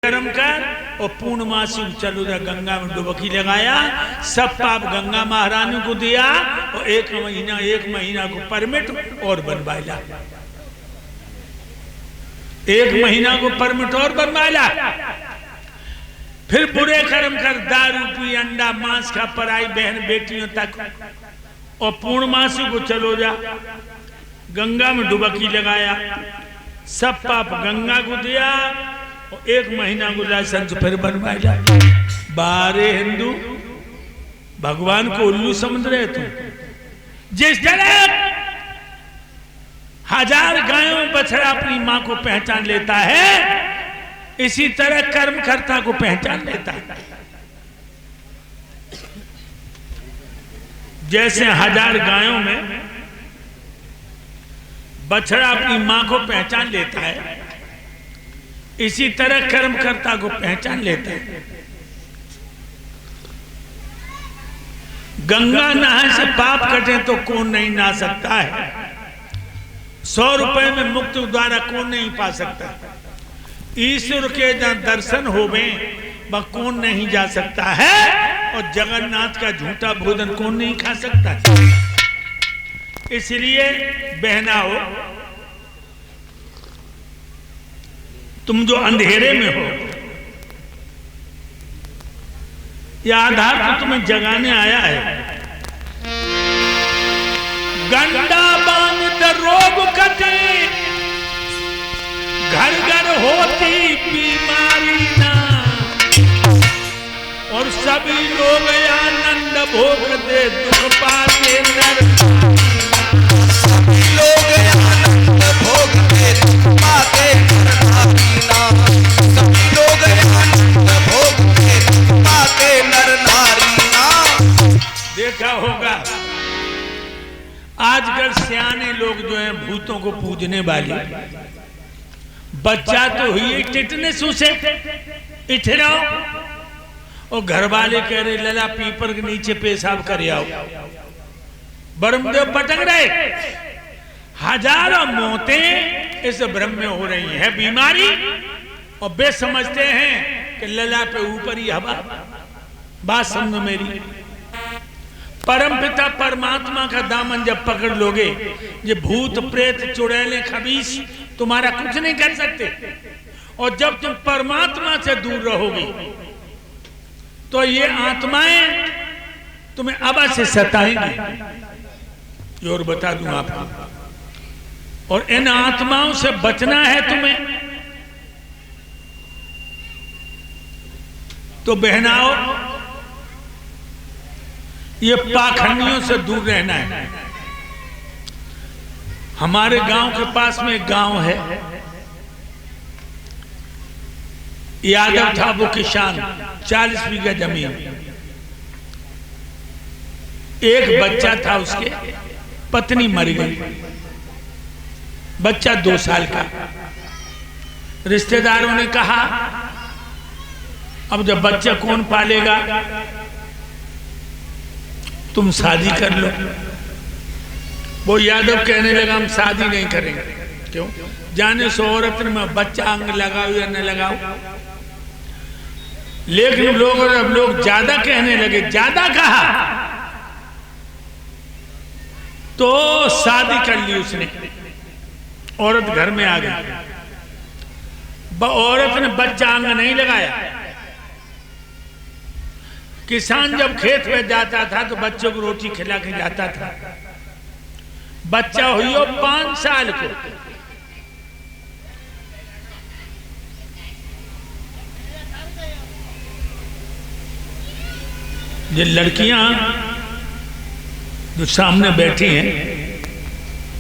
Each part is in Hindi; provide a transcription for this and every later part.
कर्म कर और पूर्णमासी चलो जा गंगा में डुबकी लगाया, सब पाप गंगा महारानी को दिया और एक महीना को परमिट और बनवाया, एक महीना को परमिट और बनवाया। फिर बुरे कर्म कर, दारू पी, अंडा मांस खा, पराई बहन बेटियों तक, और पूर्णमासी को चलो जा गंगा में डुबकी लगाया, सब पाप गंगा को दिया और एक महीना को लाइसेंस फिर बनवाया। बारे हिंदू भगवान को उल्लू समझ रहे तुम? जिस तरह 1000 गायों बछड़ा अपनी मां को पहचान लेता है, इसी तरह कर्मकर्ता को पहचान लेता है। जैसे 1000 गायों में बछड़ा अपनी मां को पहचान लेता है, इसी तरह कर्मकर्ता को पहचान लेता है। गंगा नहाने से पाप कटे तो कौन नहीं नहा सकता है? 100 रुपए में मुक्त द्वारा कौन नहीं पा सकता? ईश्वर के जहाँ दर्शन होवे वह कौन नहीं जा सकता है? और जगन्नाथ का झूठा भोजन कौन नहीं खा सकता है? इसलिए बहनाओ, तुम जो अंधेरे में हो, यह आधार तो तुम्हें जगाने आया है। गंडा बांध रोग कटे, घर घर होती बीमारी ना, और सभी लोग आनंद भोगते दुख पाते नर। सभी लोग आनंद भोगते दुख पाते नर नारी ना, सभी लोग आनंद भोगते दुख पाते नर नारी ना। देखा होगा आजकल सियाने लोग जो हैं भूतों को पूजने वाले, बच्चा तो हुई टिटनेस उसे इठराओ, और घर वाले कह रहे लला पीपर के नीचे पेशाब कर आओ। ब्रह्मदेव पटक रहे। हजारों मौतें इस ब्रह्म में हो रही है बीमारी, और वे समझते हैं कि लला पे ऊपर ही हवा। बात समझो मेरी, परमपिता परमात्मा का दामन जब पकड़ लोगे, ये भूत प्रेत चुड़ैलें खबीस तुम्हारा कुछ नहीं कर सकते। और जब तुम परमात्मा से दूर रहोगे तो ये आत्माएं तुम्हें अवश्य सताएंगी। और बता दूं आपको, और इन आत्माओं से बचना है तुम्हें तो बहनाओ, ये पाखंडियों से दूर रहना है। हमारे गांव के पास में एक गांव है, यादव था वो किसान, 40 बीघा जमीन, एक बच्चा था, उसके पत्नी मर गई, बच्चा 2 साल का। रिश्तेदारों ने कहा अब जब बच्चा कौन पालेगा, तुम शादी कर लो। वो यादव कहने लगा हम शादी नहीं करेंगे। क्यों? जाने सो औरत में बच्चा अंग लगाओ या न लगाओ। लेकिन लोग ज्यादा कहने लगे, ज्यादा कहा तो शादी कर ली उसने। औरत घर में आ गई, औरत ने बच्चा अंग नहीं लगाया। किसान जब खेत में जाता था तो बच्चों को रोटी खिला के जाता था। बच्चा हुई 5 साल को, ये लड़कियां जो सामने बैठी हैं,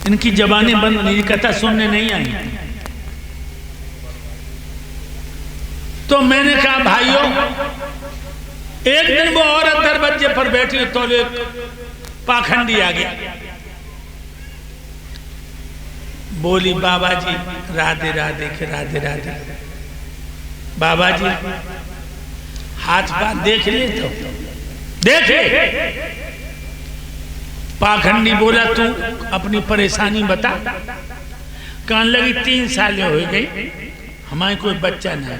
इनकी जबानें बंद नहीं, कथा सुनने नहीं आई। तो मैंने कहा भाइयों, एक दिन वो औरत दरवाजे पर बैठी तो एक पाखंडी आ गया, बोली बाबा जी राधे राधे के राधे राधे। बाबा जी हाथ पाथ देख लिए तो देखे। पाखंडी बोला तू अपनी परेशानी बता। कहने लगी 3 साल हो गई, हमारे कोई बच्चा नहीं।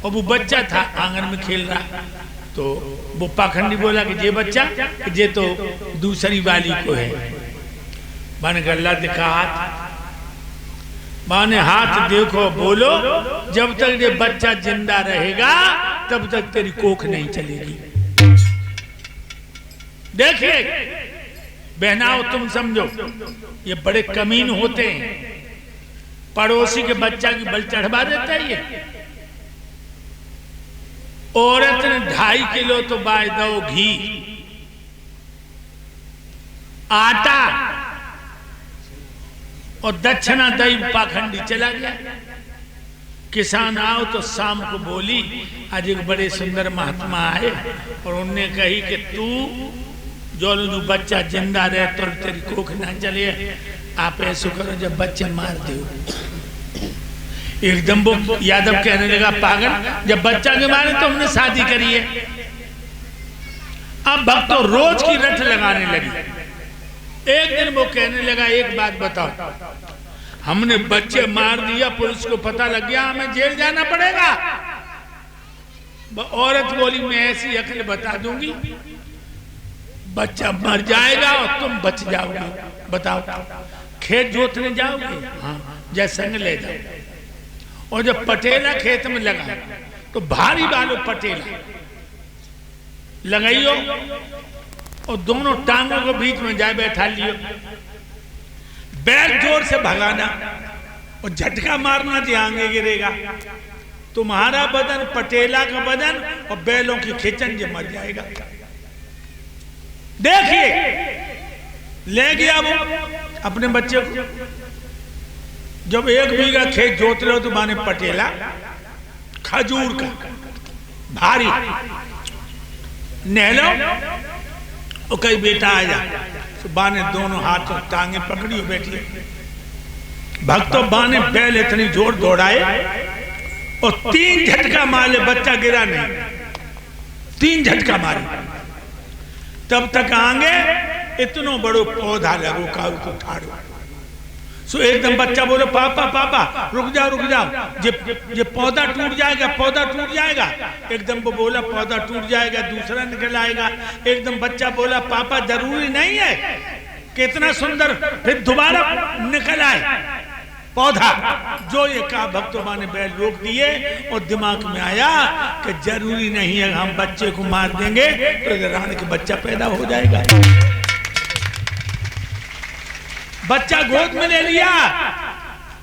और वो बच्चा था आंगन में खेल रहा, तो वो पाखंडी बोला कि ये बच्चा, ये तो दूसरी वाली को है। माने गल्ला दिखा हाथ, माने हाथ देखो बोलो, जब तक ये बच्चा जिंदा रहेगा तब तक तेरी कोख नहीं चलेगी। देखिए बहनाओ, तुम समझो ये बड़े कमीन होते हैं, पड़ोसी के बच्चा की बल चढ़वा देता है ये। औरत ने 2.5 किलो तो बाय दो घी, आटा और दक्षिणा दही, पाखंडी चला गया। किसान आओ तो शाम को बोली, आज एक बड़े सुंदर महात्मा आए और उनने कही कि तू जो बच्चा जिंदा रहे तो तेरी कोख ना चले, आप ऐसा करो जब बच्चे मार दो। एकदम वो यादव कहने लगा, पागल, जब बच्चा के मारे तो हमने शादी करी है। अब भक्त तो रोज की रट लगाने लगी। एक दिन वो कहने लगा, एक बात बताओ, हमने बच्चे मार दिया, पुलिस को पता लग गया, हमें जेल जाना पड़ेगा। औरत बोली, मैं ऐसी अकल बता दूंगी, बच्चा मर जाएगा और तुम बच जाओगे। बताओ, खेत जोतने जाओगे? हाँ, जैसे संग ले जाओ। और जब पटेला खेत में लगा तो भारी वालों पटेला लगाइयो और दोनों टांगों के बीच में जाए बैठा लियो, बैल जोर से भगाना और झटका मारना जो आगे गिरेगा। तुम्हारा बदन, पटेला का बदन और बैलों की खिंचन जो मर जाएगा। देखिए, ले गया वो अपने बच्चे को। जब 1 बीघा खेत जोत रहे हो तो माने पटेला खजूर का भारी नहलो और कई बेटा आ जा, तो बाने दोनों हाथों टांगे पकड़ी और बैठी। भक्तों बाने बैल इतनी जोर दौड़ाए और 3 झटका मारे, बच्चा गिरा नहीं, 3 झटका मारे। तब तक आगे इतनो बड़ो पौधा लगो काऊ को ठाड़ो। सो एकदम बच्चा बोले, पापा पापा रुक जाओ, ये पौधा टूट जाएगा, पौधा टूट जाएगा। एकदम वो बोला, पौधा टूट जाएगा, दूसरा निकल आएगा। एकदम बच्चा बोला, पापा जरूरी नहीं है, कितना सुंदर, फिर दोबारा निकल आए पौधा। जो ये कहा, भक्तों ने बैल रोक दिए और दिमाग में आया कि जरूरी नहीं है हम बच्चे को मार देंगे तो रानी के बच्चा पैदा हो जाएगा। बच्चा गोद में ले लिया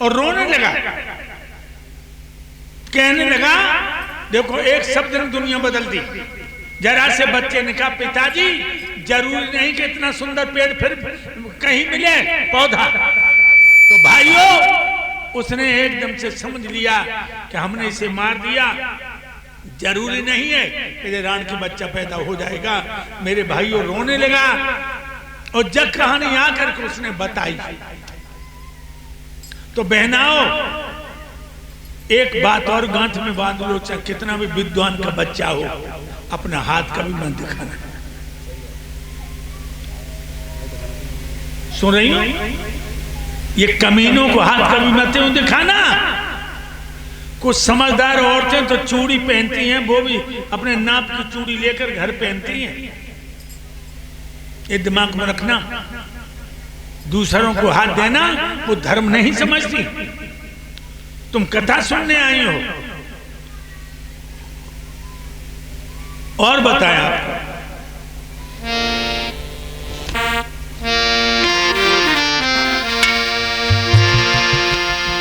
और रोने लगा, कहने लगा, देखो एक शब्द ने दुनिया बदल दी। जरा से बच्चे ने कहा, पिताजी जरूरी नहीं कि इतना सुंदर पेड़ फिर कहीं मिले पौधा। तो भाइयों, उसने एकदम से समझ लिया कि हमने इसे मार दिया, जरूरी नहीं है कि रानी के बच्चा पैदा हो जाएगा। मेरे भाइयों, रोने लगा और जब कहानी आकर के उसने बताई तो बहनाओ, एक बात और गांठ में बांध लो, चाहे कितना भी विद्वान का बच्चा हो, अपना हाथ कभी मत दिखाना। सुन रही हो? ये कमीनों को हाथ कभी मत दिखाना। कुछ समझदार औरतें तो चूड़ी पहनती हैं, वो भी अपने नाप की चूड़ी लेकर घर पहनती हैं। ये दिमाग में रखना, दूसरों को हाथ देना वो धर्म नहीं समझती। तुम कथा सुनने आई हो। और बताया आपको,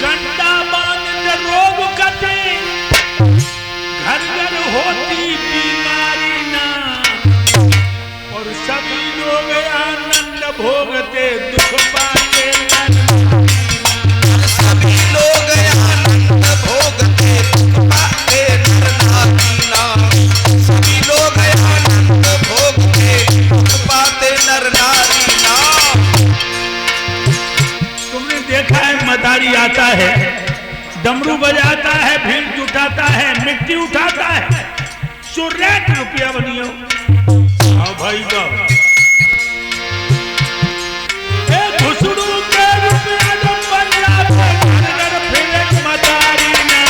गंदा बांध रोग कटे, घर घर होती बीमारी ना, और सभी लोग आनंद भोगते दुख पाते। सभी लोग आनंद भोगते दुख पाते नर नारी ना। सभी लोग आनंद भोगते दुख पाते नर नारी ना। तुमने देखा है, मदारी आता है, डमरू बजाता है, भीड़ जुटाता है, मिट्टी उठाता है, 64 रुपया बनियो। आओ भाई का घुसड़ू के रुपया जो बन जाते, घर फिर मदारी ना।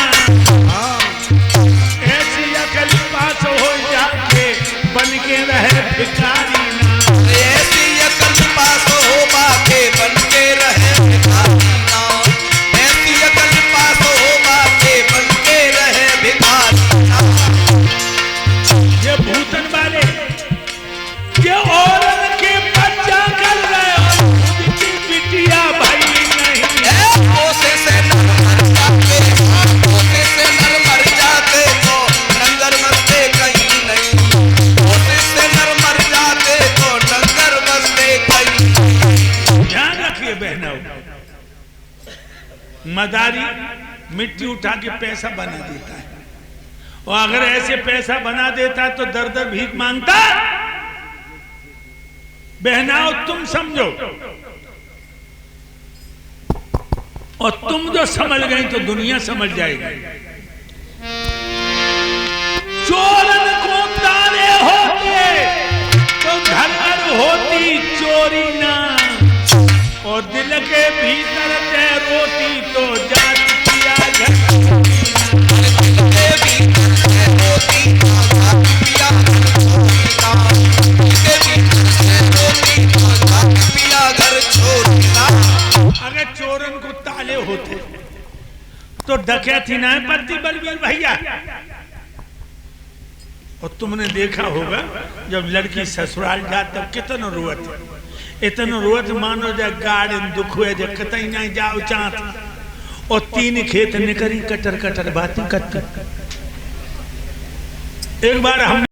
मदारी मिट्टी उठा के पैसा बना देता है, और अगर ऐसे पैसा बना देता तो दर दर भीख मांगता। बहनाओ तुम समझो, और तुम जो समझ गई तो दुनिया समझ जाएगी। चोरन को ताले होते तो घर होती चोरी ना, और दिल के भीतर ते रोटी तो जात पिया घर अगर चोरन को ताले होते तो डकैती ना पड़ती बलबीर भैया। और तुमने देखा होगा जब लड़की ससुराल जात तब कितना रोवत, इतना रोवत मानो जा गाड़ दुख हुए जो कतई नहीं जाओ चाहत। और 3 खेत निकरी कटर कटर बाती कट। एक बार हम